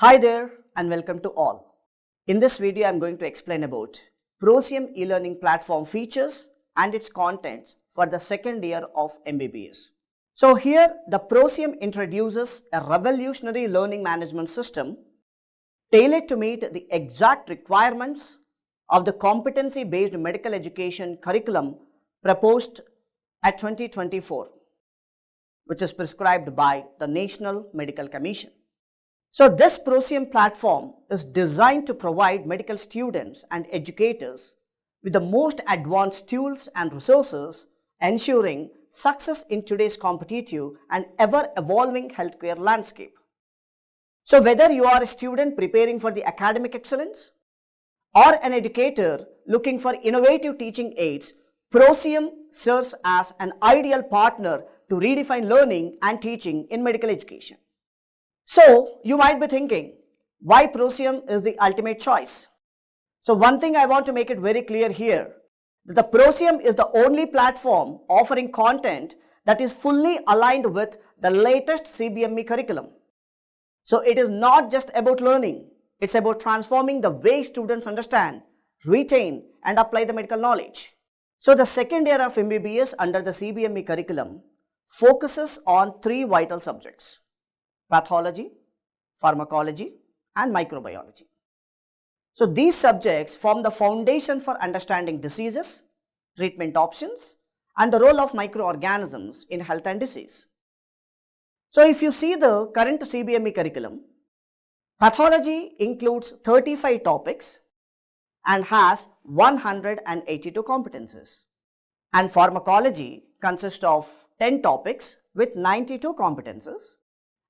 Hi there and welcome to all. In this video, I am going to explain about Proceum e-learning platform features and its contents for the second year of MBBS. So here, the Proceum introduces a revolutionary learning management system tailored to meet the exact requirements of the competency-based medical education curriculum proposed at 2024, which is prescribed by the National Medical Commission. So this Proceum platform is designed to provide medical students and educators with the most advanced tools and resources, ensuring success in today's competitive and ever-evolving healthcare landscape. So whether you are a student preparing for the academic excellence or an educator looking for innovative teaching aids, Proceum serves as an ideal partner to redefine learning and teaching in medical education. So, you might be thinking, why Proceum is the ultimate choice? So, one thing I want to make it very clear here, that the Proceum is the only platform offering content that is fully aligned with the latest CBME curriculum. So, it is not just about learning, it's about transforming the way students understand, retain and apply the medical knowledge. So, the second year of MBBS under the CBME curriculum focuses on three vital subjects: Pathology, Pharmacology and Microbiology. So these subjects form the foundation for understanding diseases, treatment options and the role of microorganisms in health and disease. So if you see the current CBME curriculum, Pathology includes 35 topics and has 182 competences, and Pharmacology consists of 10 topics with 92 competences,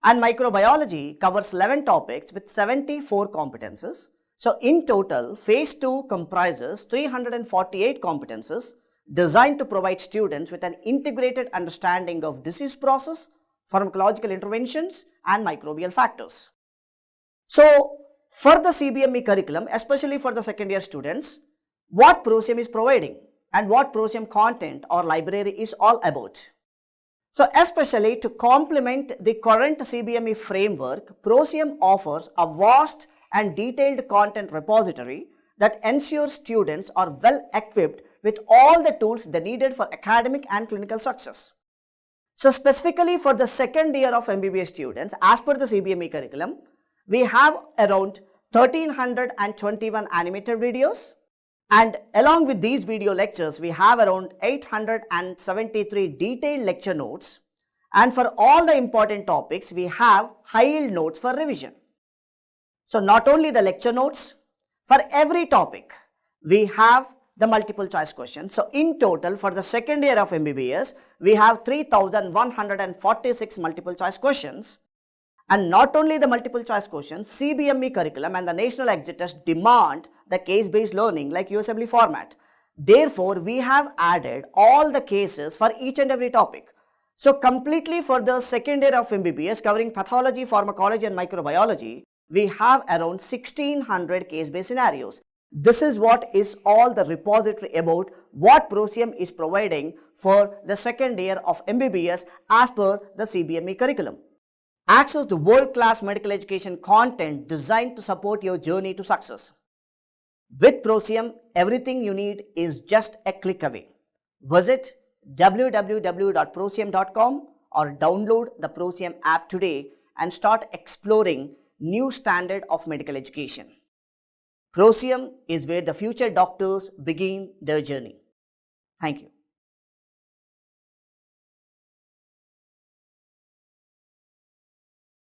and Microbiology covers 11 topics with 74 competences. So in total, phase 2 comprises 348 competences designed to provide students with an integrated understanding of disease process, pharmacological interventions and microbial factors. So for the CBME curriculum, especially for the second year students, what Proceum is providing and what Proceum content or library is all about. So especially to complement the current CBME framework, Proceum offers a vast and detailed content repository that ensures students are well equipped with all the tools they needed for academic and clinical success. So specifically for the second year of MBBS students, as per the CBME curriculum, we have around 1321 animated videos. And along with these video lectures, we have around 873 detailed lecture notes. And for all the important topics, we have high-yield notes for revision. So not only the lecture notes, for every topic, we have the multiple choice questions. So in total, for the second year of MBBS, we have 3,146 multiple choice questions. And not only the multiple choice questions, CBME curriculum and the national exit test demand the case-based learning like USMLE format. Therefore, we have added all the cases for each and every topic. So completely for the second year of MBBS covering pathology, pharmacology and microbiology, we have around 1600 case-based scenarios. This is what is all the repository about what Proceum is providing for the second year of MBBS as per the CBME curriculum. Access the world-class medical education content designed to support your journey to success. With Proceum, everything you need is just a click away. Visit www.proceum.com or download the Proceum app today and start exploring new standard of medical education. Proceum is where the future doctors begin their journey. Thank you.